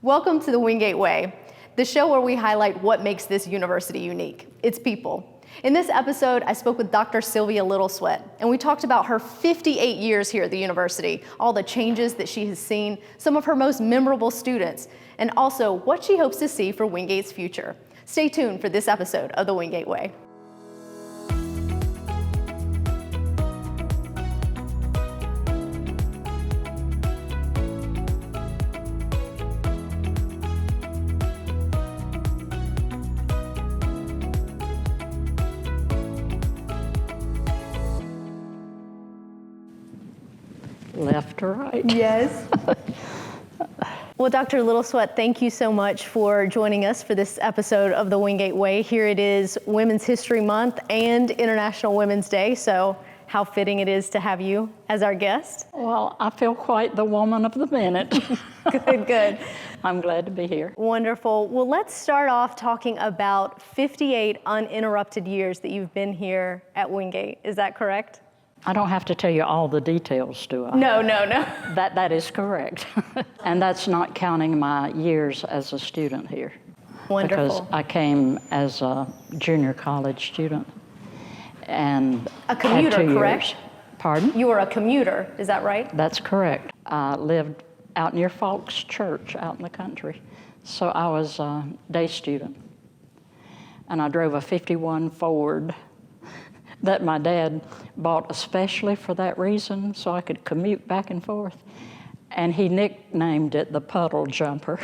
Welcome to the Wingate Way, the show where we highlight what makes this university unique. It's people. In this episode, I spoke with Dr. Sylvia Little-Sweat, and we talked about her 58 years here at the university, all the changes that she has seen, some of her most memorable students, and also what she hopes to see for Wingate's future. Stay tuned for this episode of the Wingate Way. Left or right? Yes. Well, Dr. Little-Sweat, thank you so much for joining us for this episode of the Wingate Way. Here it is Women's History Month and International Women's Day, so how fitting it is to have you as our guest. Well, I feel quite the woman of the minute. Good. I'm glad to be here. Wonderful. Well, let's start off talking about 58 uninterrupted years that you've been here at Wingate. Is that correct? I don't have to tell you all the details, do I? No. That is correct. And that's not counting my years as a student here. Wonderful. Because I came as a junior college student. And a commuter, had 2 correct? years. Pardon? You were a commuter, is that right? That's correct. I lived out near Falk's Church out in the country. So I was a day student. And I drove a 51 Ford that my dad bought especially for that reason, so I could commute back and forth. And he nicknamed it the Puddle Jumper.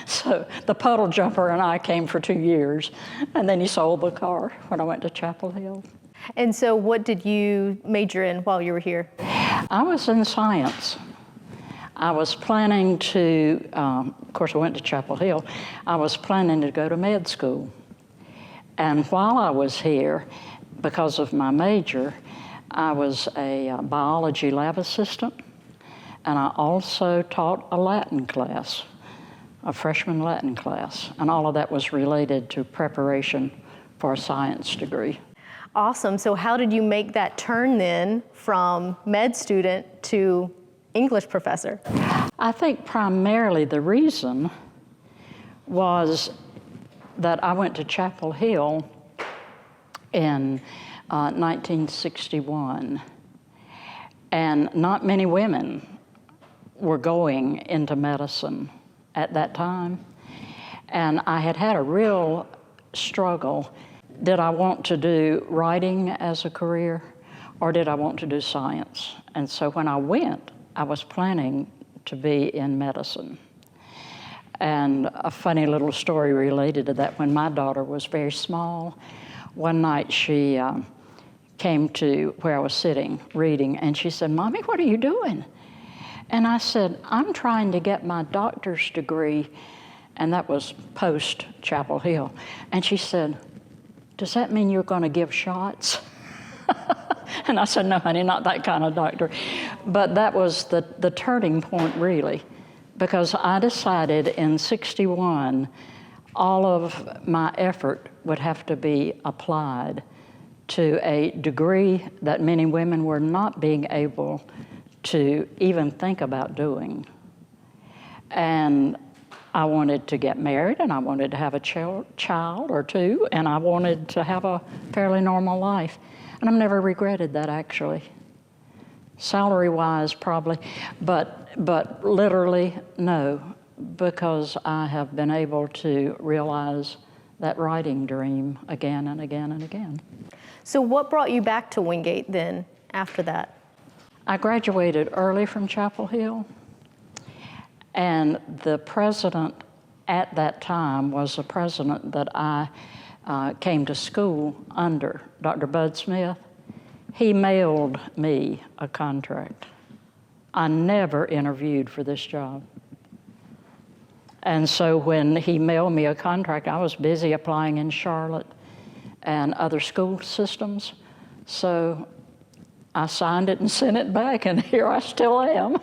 So the Puddle Jumper and I came for 2 years, and then he sold the car when I went to Chapel Hill. And so what did you major in while you were here? I was in science. I was planning to, of course I went to Chapel Hill, I was planning to go to med school. And while I was here, because of my major, I was a biology lab assistant, and I also taught a Latin class, a freshman Latin class, and all of that was related to preparation for a science degree. Awesome. So how did you make that turn then from med student to English professor? I think primarily the reason was that I went to Chapel Hill in 1961, and not many women were going into medicine at that time, and I had a real struggle. Did I want to do writing as a career, or did I want to do science? And so when I went, I was planning to be in medicine. And a funny little story related to that, when my daughter was very small, one night she came to where I was sitting reading, and she said, "Mommy, what are you doing?" And I said, "I'm trying to get my doctor's degree," and that was post Chapel Hill. And she said, "Does that mean you're going to give shots?" And I said, "No, honey, not that kind of doctor." But that was the turning point, really, because I decided in '61 all of my effort would have to be applied to a degree that many women were not being able to even think about doing. And I wanted to get married, and I wanted to have a child or two, and I wanted to have a fairly normal life. And I've never regretted that, actually. Salary-wise, probably, but literally, no, because I have been able to realize that writing dream again and again and again. So what brought you back to Wingate then after that? I graduated early from Chapel Hill, and the president at that time was the president that I came to school under, Dr. Bud Smith. He mailed me a contract. I never interviewed for this job. And so when he mailed me a contract, I was busy applying in Charlotte and other school systems. So I signed it and sent it back, and here I still am.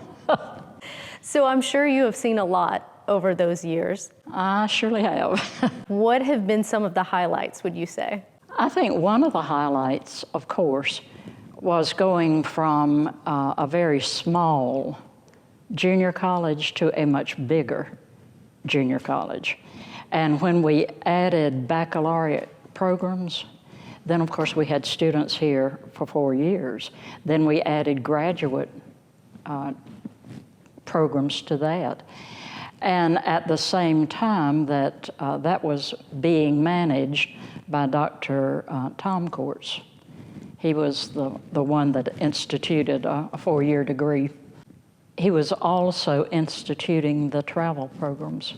So I'm sure you have seen a lot over those years. I surely have. What have been some of the highlights, would you say? I think one of the highlights, of course, was going from a very small junior college to a much bigger junior college. And when we added baccalaureate programs, then of course we had students here for 4 years. Then we added graduate programs to that. And at the same time that that was being managed by Dr. Tom Courts. He was the one that instituted a 4-year degree. He was also instituting the travel programs,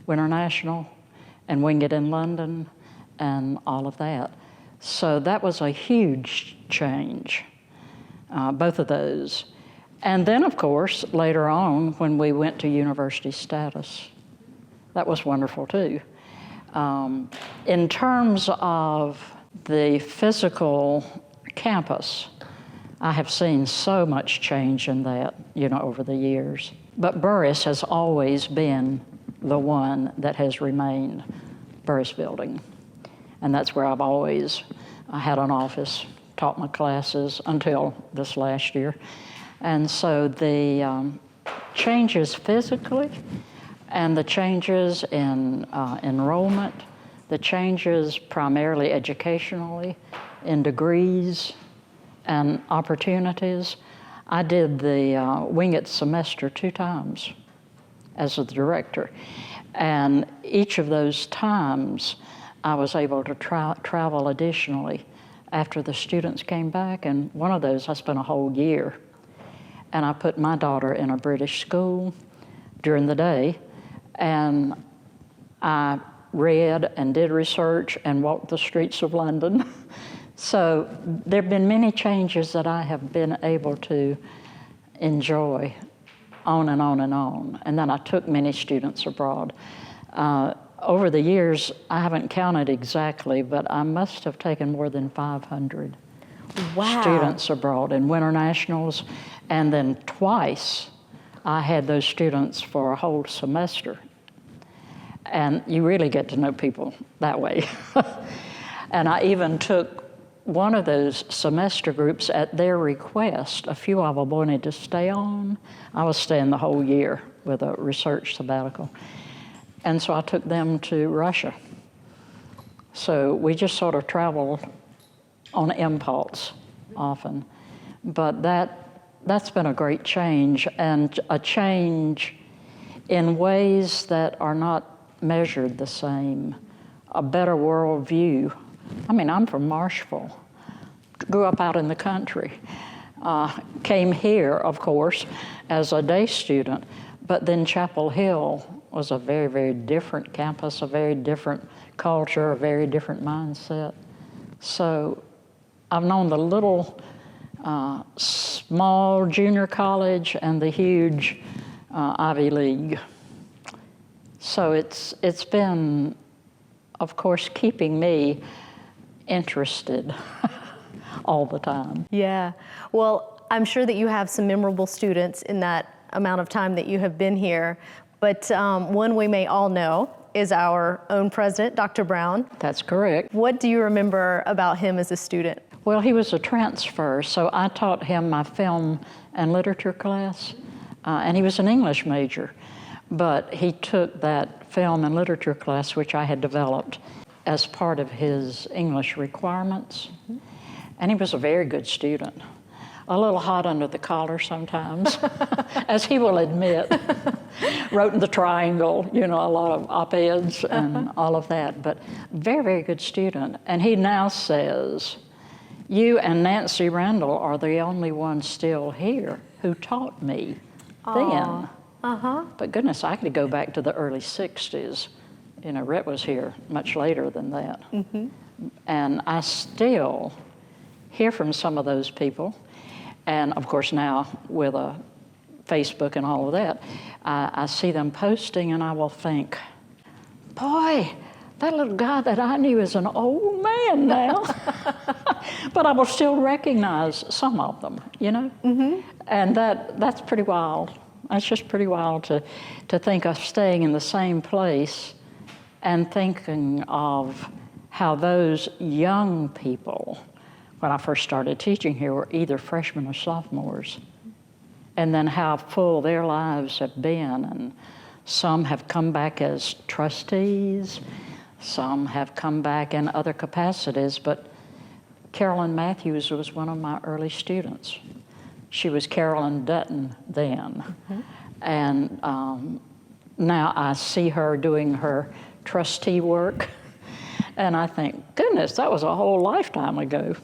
Winter National and Wingate in London and all of that. So that was a huge change, both of those. And then, of course, later on, when we went to university status, that was wonderful too. In terms of the physical campus, I have seen so much change in that, over the years. But Burris has always been the one that has remained Burris Building. And that's where I've always had an office, taught my classes until this last year. And so the changes physically and the changes in enrollment, the changes primarily educationally in degrees and opportunities. I did the Wingate semester 2 times as the director. And each of those times I was able to travel additionally after the students came back. And one of those I spent a whole year. And I put my daughter in a British school during the day, and I read and did research and walked the streets of London. So there have been many changes that I have been able to enjoy on and on and on. And then I took many students abroad. Over the years, I haven't counted exactly, but I must have taken more than 500 students abroad in winter nationals. And then twice, I had those students for a whole semester. And you really get to know people that way. And I even took one of those semester groups at their request. A few of them wanted to stay on. I was staying the whole year with a research sabbatical. And so I took them to Russia. So we just sort of traveled on impulse often. But that's been a great change, and a change in ways that are not measured the same, a better worldview. I mean, I'm from Marshville, grew up out in the country, came here, of course, as a day student, but then Chapel Hill was a very, very different campus, a very different culture, a very different mindset. So I've known the little small junior college and the huge Ivy League. So it's been, of course, keeping me interested all the time. Yeah. Well, I'm sure that you have some memorable students in that amount of time that you have been here, but one we may all know is our own president, Dr. Brown. That's correct. What do you remember about him as a student? Well, he was a transfer, so I taught him my film and literature class, and he was an English major, but he took that film and literature class, which I had developed, as part of his English requirements, and he was a very good student. A little hot under the collar sometimes, as he will admit. Wrote in the Triangle, a lot of op-eds and all of that, but very, very good student. And he now says, you and Nancy Randall are the only ones still here who taught me then. But goodness, I could go back to the early 60s. Rhett was here much later than that. And I still hear from some of those people. And of course now with Facebook and all of that, I see them posting and I will think, boy, that little guy that I knew is an old man now. But I will still recognize some of them, And that's pretty wild. That's just pretty wild to think of staying in the same place and thinking of how those young people, when I first started teaching here, were either freshmen or sophomores, and then how full their lives have been, and Some have come back as trustees, some have come back in other capacities, but Carolyn Matthews was one of my early students. She was Carolyn Dutton then. And now I see her doing her trustee work, and I think, goodness, that was a whole lifetime ago.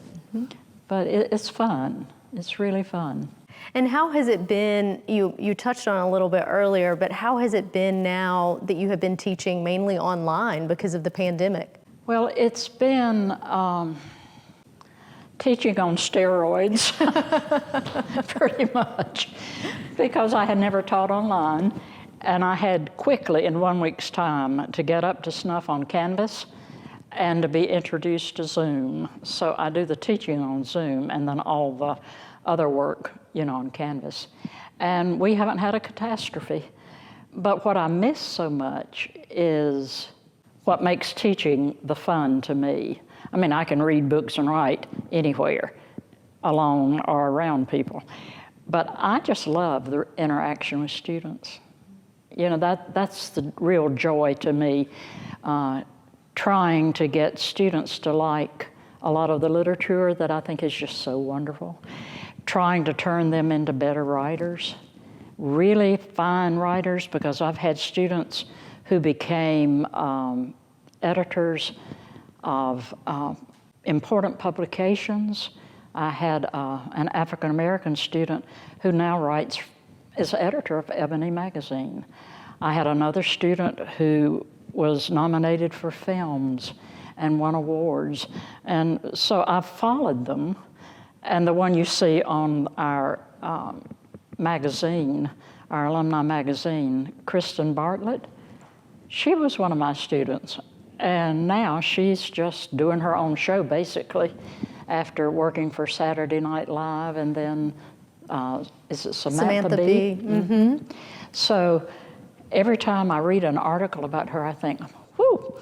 But it's fun. It's really fun. And how has it been, you touched on it a little bit earlier, but how has it been now that you have been teaching mainly online because of the pandemic? Well, it's been teaching on steroids, pretty much, because I had never taught online, and I had quickly, in 1 week's time, to get up to snuff on Canvas and to be introduced to Zoom. So I do the teaching on Zoom and then all the other work, on Canvas. And we haven't had a catastrophe. But what I miss so much is what makes teaching the fun to me. I mean, I can read books and write anywhere, alone or around people. But I just love the interaction with students. That's the real joy to me, trying to get students to like a lot of the literature that I think is just so wonderful, trying to turn them into better writers, really fine writers, because I've had students who became editors of important publications. I had an African-American student who now writes as editor of Ebony magazine. I had another student who was nominated for films and won awards. And so I've followed them. And the one you see on our magazine, our alumni magazine, Kristen Bartlett, she was one of my students. And now she's just doing her own show, basically, after working for Saturday Night Live, and then, is it Samantha Bee? So every time I read an article about her, I think, whoo.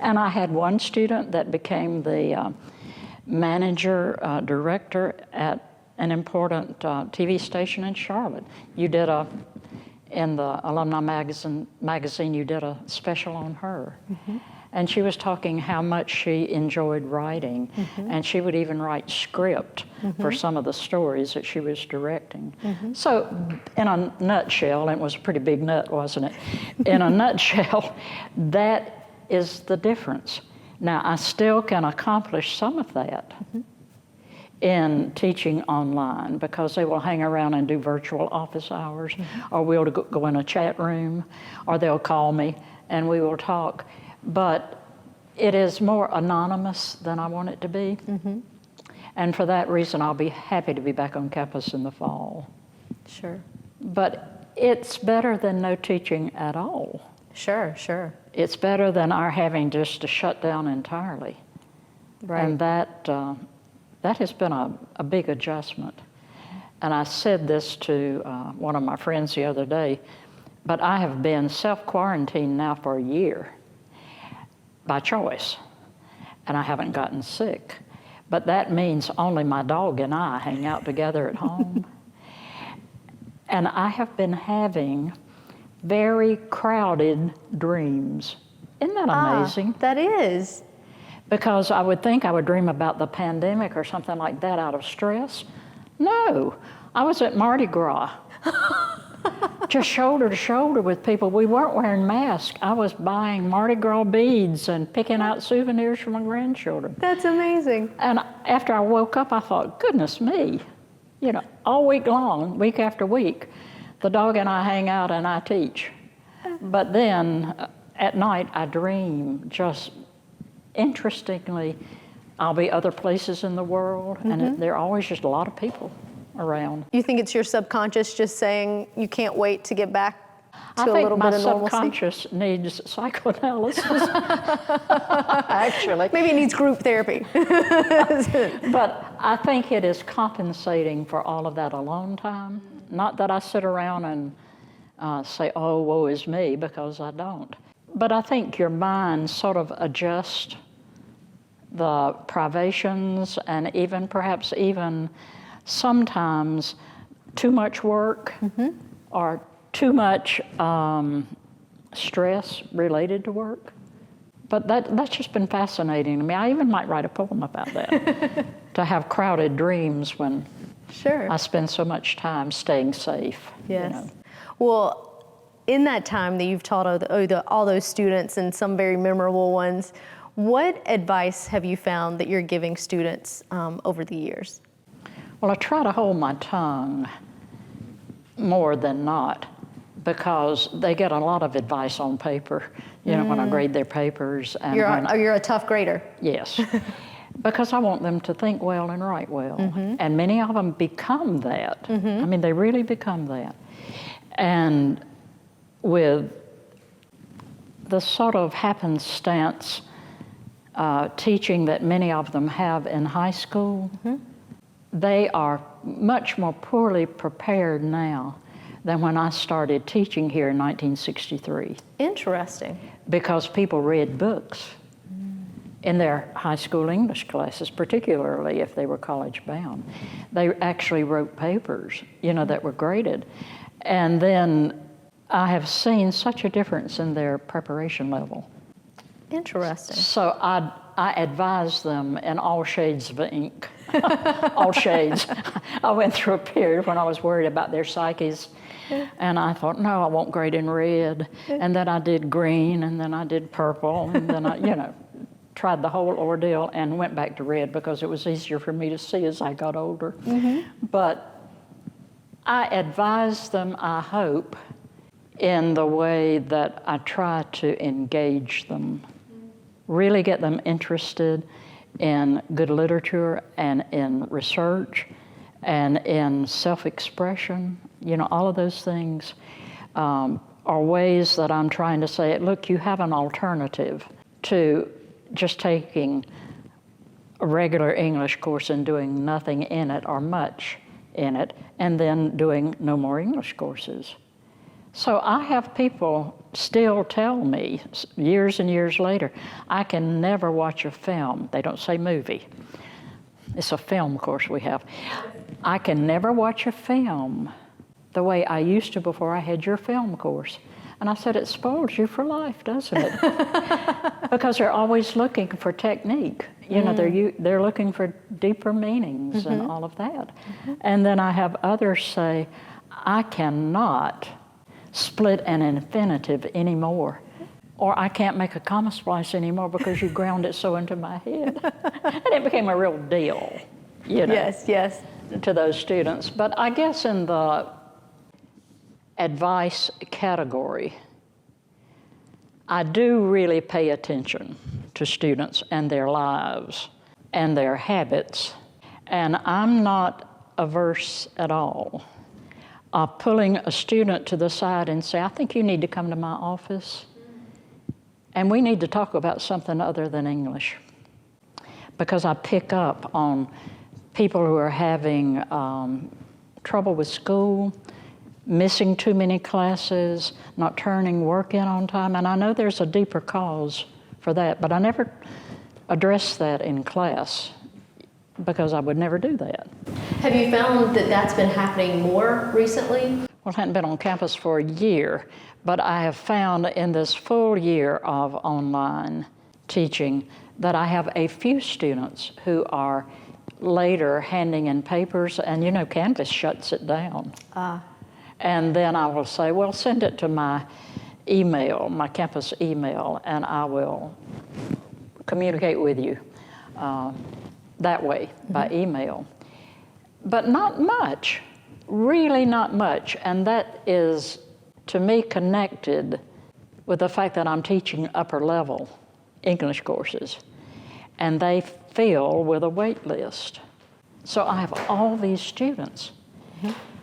And I had one student that became the manager, director at an important TV station in Charlotte. You did in the alumni magazine, you did a special on her. And she was talking how much she enjoyed writing, and she would even write script for some of the stories that she was directing. So in a nutshell, and it was a pretty big nut, wasn't it? In a nutshell, that is the difference. Now, I still can accomplish some of that in teaching online, because they will hang around and do virtual office hours, or we'll go in a chat room, or they'll call me and we will talk. But it is more anonymous than I want it to be. And for that reason, I'll be happy to be back on campus in the fall. Sure. But it's better than no teaching at all. Sure, sure. It's better than our having just to shut down entirely. Right. And that has been a big adjustment. And I said this to one of my friends the other day, but I have been self-quarantined now for a year by choice, and I haven't gotten sick. But that means only my dog and I hang out together at home. And I have been having very crowded dreams. Isn't that amazing? That is. Because I would think I would dream about the pandemic or something like that out of stress. No, I was at Mardi Gras, just shoulder to shoulder with people. We weren't wearing masks. I was buying Mardi Gras beads and picking out souvenirs for my grandchildren. That's amazing. And after I woke up, I thought, goodness me, all week long, week after week, the dog and I hang out and I teach. But then at night, I dream just interestingly. I'll be other places in the world, and there are always just a lot of people around. You think it's your subconscious just saying you can't wait to get back to a little bit of normalcy? I think my subconscious needs psychoanalysis, actually. Maybe it needs group therapy. But I think it is compensating for all of that alone time. Not that I sit around and say, oh, woe is me, because I don't. But I think your mind sort of adjusts the privations, and perhaps even sometimes too much work or too much stress related to work. But that's just been fascinating to me. I even might write a poem about that, to have crowded dreams when Sure. I spend so much time staying safe. Yes. You know. Well, in that time that you've taught all those students and some very memorable ones, what advice have you found that you're giving students over the years? Well, I try to hold my tongue more than not, because they get a lot of advice on paper, you know, when I grade their papers. And You're a tough grader. Yes, because I want them to think well and write well. And many of them become that. I mean, they really become that. And with the sort of happenstance teaching that many of them have in high school, they are much more poorly prepared now than when I started teaching here in 1963. Interesting. Because people read books in their high school English classes, particularly if they were college bound. They actually wrote papers, you know, that were graded. And then I have seen such a difference in their preparation level. Interesting. So I advise them in all shades of ink, all shades. I went through a period when I was worried about their psyches, and I thought, no, I won't grade in red. And then I did green, and then I did purple, and then I, you know, tried the whole ordeal and went back to red because it was easier for me to see as I got older. But I advise them, I hope, in the way that I try to engage them, really get them interested in good literature and in research and in self-expression. You know, all of those things are ways that I'm trying to say, look, you have an alternative to just taking a regular English course and doing nothing in it or much in it, and then doing no more English courses. So I have people still tell me, years and years later, I can never watch a film. They don't say movie. It's a film course we have. I can never watch a film the way I used to before I had your film course. And I said, it spoils you for life, doesn't it? Because they're always looking for technique. You know, they're looking for deeper meanings and all of that. And then I have others say, I cannot split an infinitive anymore, or I can't make a comma splice anymore because you ground it so into my head. And it became a real deal, you know, Yes. to those students. But I guess in the advice category, I do really pay attention to students and their lives and their habits, and I'm not averse at all pulling a student to the side and say, I think you need to come to my office, and we need to talk about something other than English. Because I pick up on people who are having trouble with school, missing too many classes, not turning work in on time, and I know there's a deeper cause for that, but I never address that in class because I would never do that. Have you found that that's been happening more recently? Well, I hadn't been on campus for a year, but I have found in this full year of online teaching that I have a few students who are later handing in papers, and you know, Canvas shuts it down. And then I will say, well, send it to my email, my campus email, and I will communicate with you that way, by email. But not much, really not much, and that is, to me, connected with the fact that I'm teaching upper level English courses, and they fill with a wait list. So I have all these students,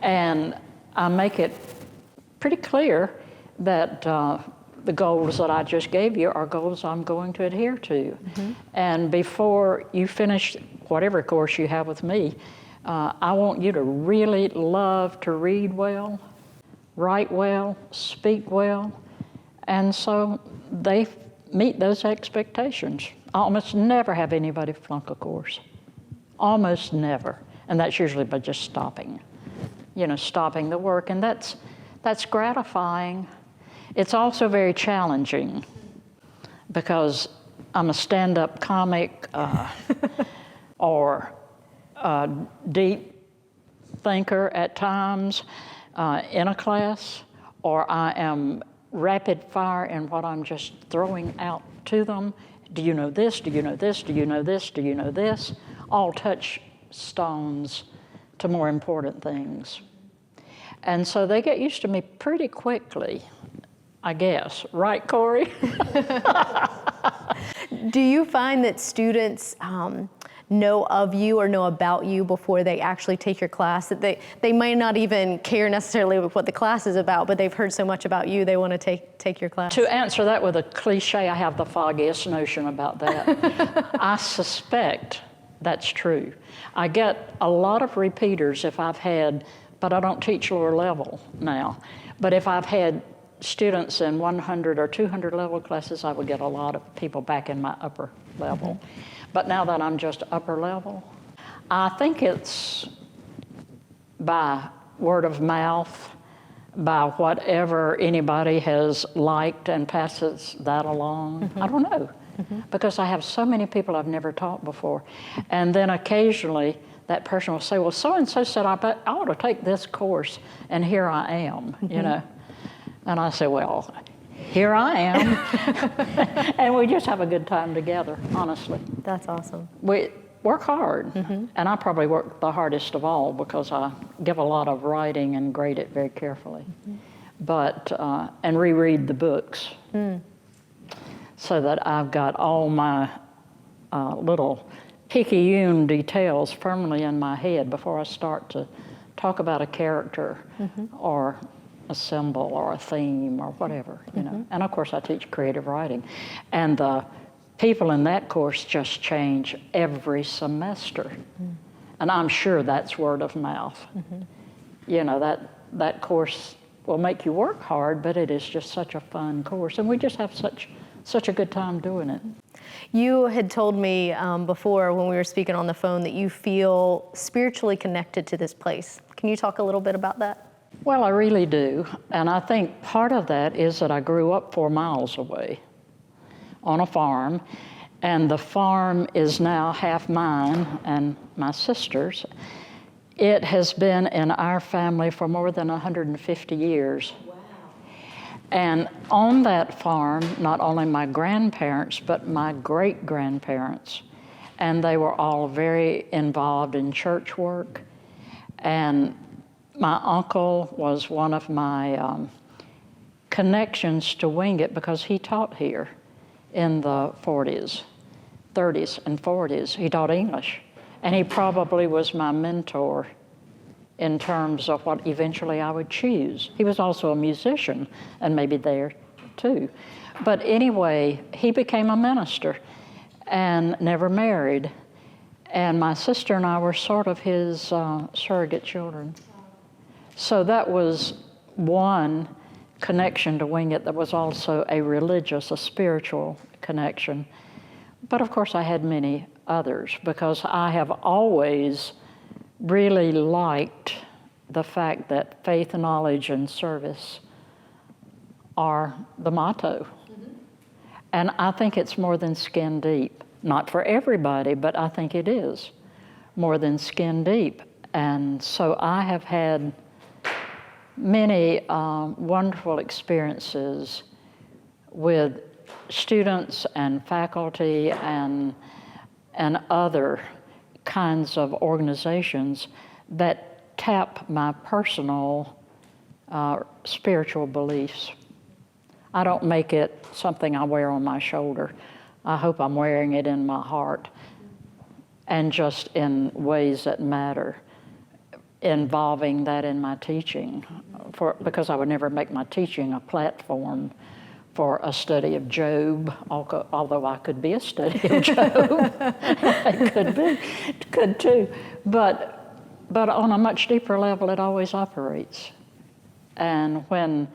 and I make it pretty clear that the goals that I just gave you are goals I'm going to adhere to. And before you finish whatever course you have with me, I want you to really love to read well, write well, speak well, and so they meet those expectations. I almost never have anybody flunk a course, almost never, and that's usually by just stopping, you know, stopping the work, and that's That's gratifying. It's also very challenging because I'm a stand-up comic or a deep thinker at times in a class, or I am rapid fire in what I'm just throwing out to them. Do you know this? Do you know this? Do you know this? Do you know this? All touchstones to more important things. And so they get used to me pretty quickly, I guess. Right, Corey? Do you find that students know of you or know about you before they actually take your class, that they might not even care necessarily what the class is about, but they've heard so much about you, they want to take your class? To answer that with a cliche, I have the foggiest notion about that. I suspect that's true. I get a lot of repeaters if I've had, but I don't teach lower level now, but if I've had students in 100 or 200 level classes, I would get a lot of people back in my upper level. Mm-hmm. But now that I'm just upper level, I think it's by word of mouth, by whatever anybody has liked and passes that along. Mm-hmm. I don't know, because I have so many people I've never taught before. And then occasionally that person will say, well, so-and-so said I ought to take this course, and here I am, you know. And I say, well, here I am. And we just have a good time together, honestly. That's awesome. We work hard, and I probably work the hardest of all because I give a lot of writing and grade it very carefully. But, and reread the books so that I've got all my little picayune details firmly in my head before I start to talk about a character or a symbol or a theme or whatever, you know. And of course I teach creative writing. And the people in that course just change every semester. And I'm sure that's word of mouth. You know, that course will make you work hard, but it is just such a fun course. And we just have such a good time doing it. You had told me before when we were speaking on the phone that you feel spiritually connected to this place. Can you talk a little bit about that? Well, I really do. And I think part of that is that I grew up 4 miles away on a farm. And the farm is now half mine and my sister's. It has been in our family for more than 150 years. Wow. And on that farm, not only my grandparents, but my great-grandparents. And they were all very involved in church work. And my uncle was one of my connections to Wingate because he taught here in the 40s, 30s, and 40s. He taught English. And he probably was my mentor in terms of what eventually I would choose. He was also a musician, and maybe there too. But anyway, he became a minister and never married. And my sister and I were sort of his surrogate children. So that was one connection to Wingate that was also a religious, a spiritual connection. But of course I had many others because I have always really liked the fact that faith, knowledge, and service are the motto. And I think it's more than skin deep. Not for everybody, but I think it is more than skin deep. And so I have had many wonderful experiences with students and faculty and other kinds of organizations that tap my personal spiritual beliefs. I don't make it something I wear on my shoulder. I hope I'm wearing it in my heart and just in ways that matter, involving that in my teaching, because I would never make my teaching a platform for a study of Job, although I could be a study of Job. I could too. But on a much deeper level, it always operates. And when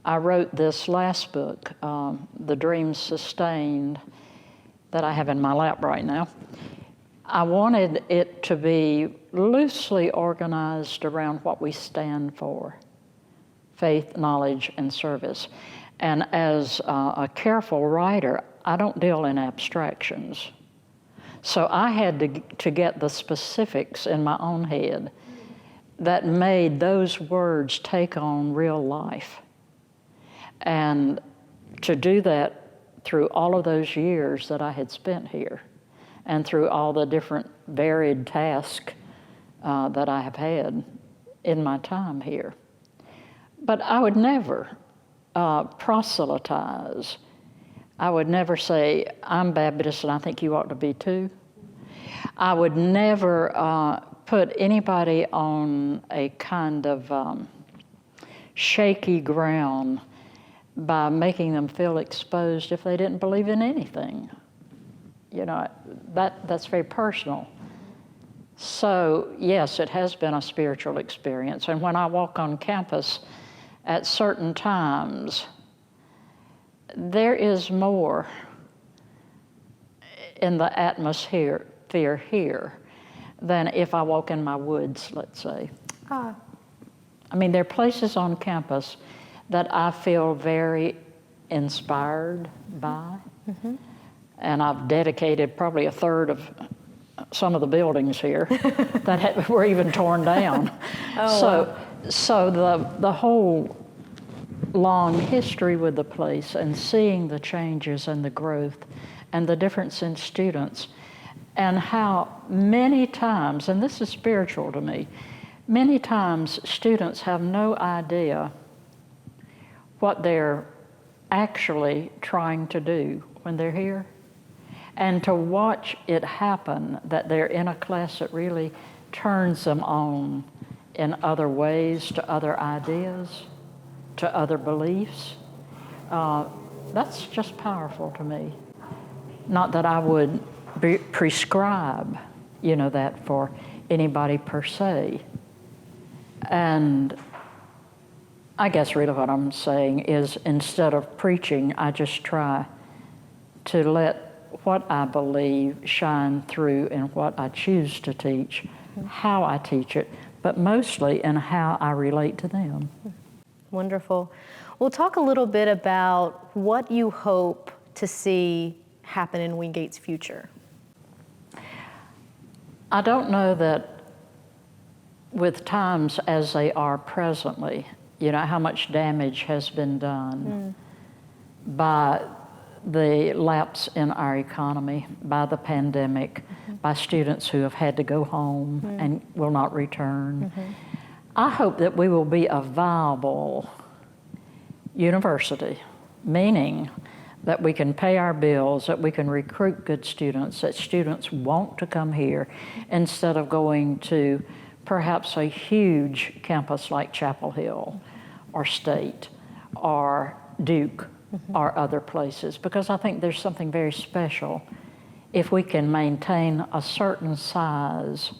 I wrote this last book, The Dreams Sustained, that I have in my lap right now, I wanted it to be loosely organized around what we stand for faith, knowledge, and service. And as a careful writer, I don't deal in abstractions. So I had to get the specifics in my own head that made those words take on real life. And to do that through all of those years that I had spent here, and through all the different varied tasks that I have had in my time here. But I would never proselytize. I would never say, I'm Baptist and I think you ought to be too. I would never put anybody on a kind of shaky ground by making them feel exposed if they didn't believe in anything. You know, that's very personal. So yes, it has been a spiritual experience. And when I walk on campus at certain times, there is more in the atmosphere here than if I walk in my woods, let's say. I mean, there are places on campus that I feel very inspired by. Mm-hmm. And I've dedicated probably a third of some of the buildings here that were even torn down. So the whole long history with the place and seeing the changes and the growth and the difference in students and how many times, and this is spiritual to me, many times students have no idea what they're actually trying to do when they're here. And to watch it happen, that they're in a class that really turns them on in other ways, to other ideas, to other beliefs, that's just powerful to me. Not that I would prescribe, that for anybody per se. And I guess really what I'm saying is, instead of preaching, I just try to let what I believe shine through in what I choose to teach, how I teach it, but mostly in how I relate to them. Wonderful. We'll talk a little bit about what you hope to see happen in Wingate's future. I don't know that with times as they are presently, how much damage has been done by the lapse in our economy, by the pandemic, by students who have had to go home and will not return. I hope that we will be a viable university, meaning that we can pay our bills, that we can recruit good students, that students want to come here instead of going to perhaps a huge campus like Chapel Hill or State or Duke or other places, because I think there's something very special if we can maintain a certain size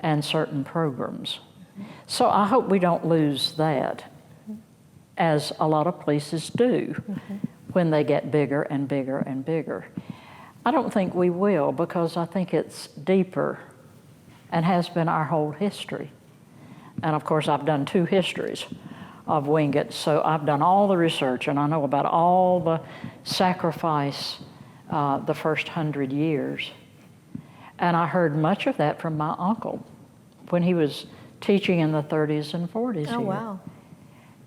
and certain programs. So I hope we don't lose that, as a lot of places do when they get bigger and bigger and bigger. I don't think we will, because I think it's deeper and has been our whole history. And of course, I've done 2 histories of Wingate, so I've done all the research and I know about all the sacrifice the first 100 years. And I heard much of that from my uncle when he was teaching in the 30s and 40s here. Wow.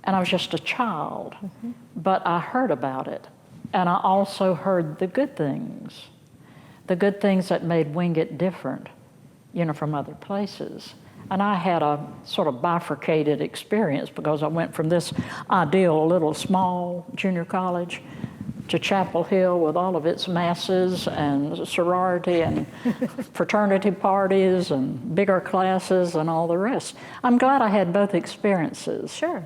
And I was just a child, but I heard about it. And I also heard the good things that made Wingate different, from other places. And I had a sort of bifurcated experience, because I went from this ideal little small junior college to Chapel Hill with all of its masses and sorority and fraternity parties and bigger classes and all the rest. I'm glad I had both experiences. Sure.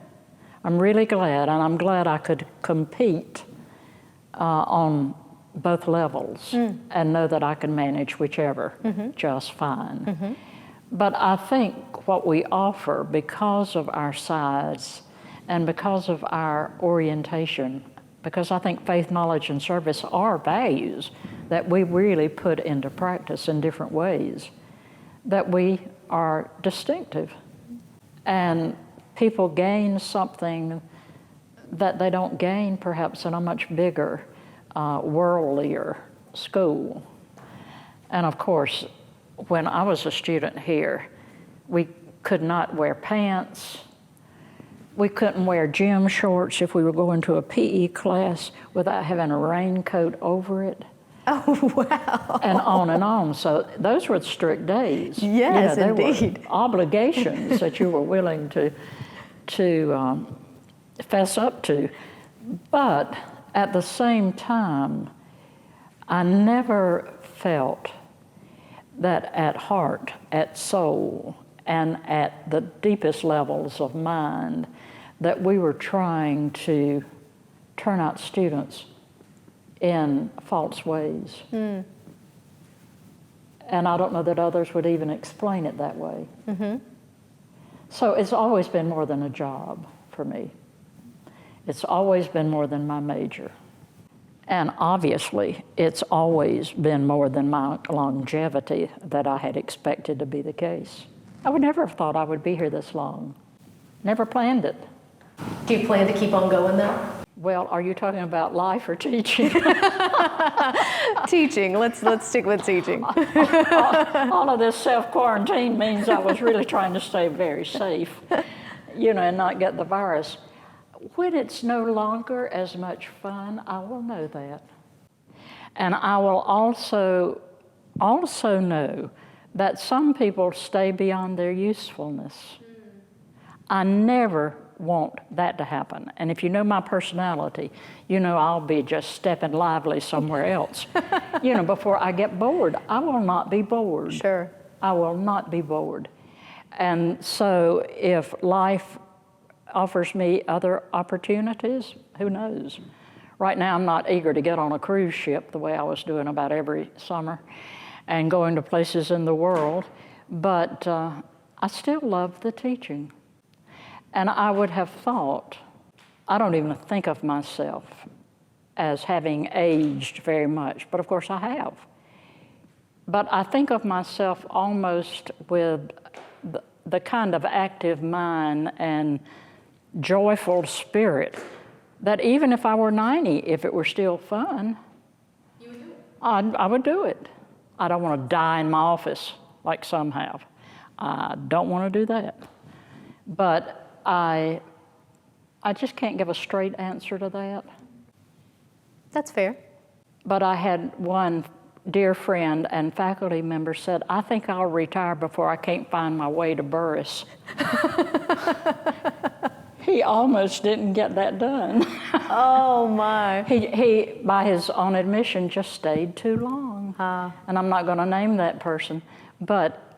I'm really glad, and I'm glad I could compete on both levels and know that I can manage whichever just fine. But I think what we offer, because of our size and because of our orientation, because I think faith, knowledge, and service are values that we really put into practice in different ways, that we are distinctive. And people gain something that they don't gain perhaps in a much bigger, worldlier school. And of course, when I was a student here, we could not wear pants. We couldn't wear gym shorts if we were going to a PE class without having a raincoat over it. Oh, wow. And on and on. So those were strict days. Yes, there indeed. were obligations that you were willing to fess up to. But at the same time, I never felt that at heart, at soul, and at the deepest levels of mind, that we were trying to turn out students in false ways. And I don't know that others would even explain it that way. So it's always been more than a job for me. It's always been more than my major. And obviously, it's always been more than my longevity that I had expected to be the case. I would never have thought I would be here this long. Never planned it. Do you plan to keep on going though? Well, are you talking about life or teaching? Teaching. Let's stick with teaching. All of this self-quarantine means I was really trying to stay very safe, and not get the virus. When it's no longer as much fun, I will know that. And I will also know that some people stay beyond their usefulness. I never want that to happen. And if you know my personality, I'll be just stepping lively somewhere else. Before I get bored. I will not be bored. Sure. I will not be bored. And so if life offers me other opportunities, who knows? Right now, I'm not eager to get on a cruise ship the way I was doing about every summer and going to places in the world, but I still love the teaching. And I would have thought, I don't even think of myself as having aged very much, but of course I have. But I think of myself almost with the kind of active mind and joyful spirit that even if I were 90, if it were still fun, you would do it. I would do it. I don't want to die in my office like some have. I don't want to do that. But I just can't give a straight answer to that. That's fair. But I had one dear friend and faculty member said, I think I'll retire before I can't find my way to Burris. He almost didn't get that done. Oh my. He, by his own admission, just stayed too long. And I'm not going to name that person, but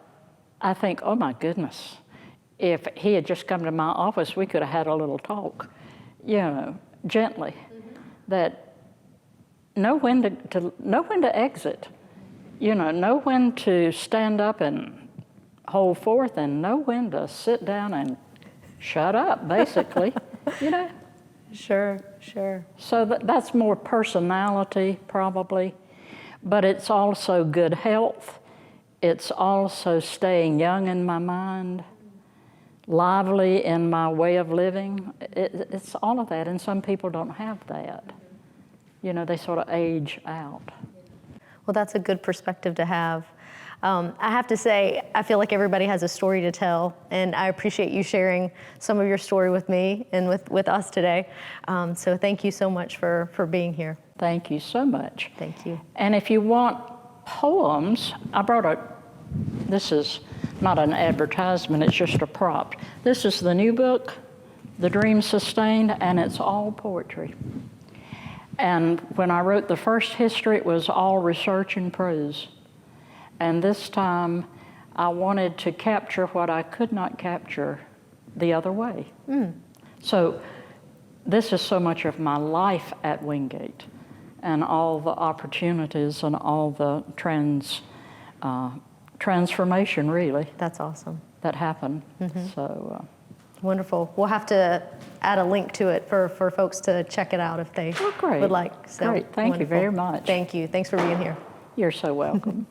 I think, oh my goodness, if he had just come to my office, we could have had a little talk, gently, that know when to exit, know when to stand up and hold forth, and know when to sit down and shut up, basically, Sure. So that's more personality, probably, but it's also good health. It's also staying young in my mind, lively in my way of living. It's all of that, and some people don't have that. They sort of age out. Well, that's a good perspective to have. I have to say, I feel like everybody has a story to tell, and I appreciate you sharing some of your story with me and with us today. So thank you so much for being here. Thank you so much. Thank you. And if you want poems, this is not an advertisement, it's just a prop. This is the new book, The Dream Sustained, and it's all poetry. And when I wrote the first history, it was all research and prose. And this time, I wanted to capture what I could not capture the other way. So this is so much of my life at Wingate, and all the opportunities and all the transformation, really. That's awesome. That happened. So. Wonderful. We'll have to add a link to it for folks to check it out if they would like. So, great. Thank you very much. Thank you. Thanks for being here. You're so welcome.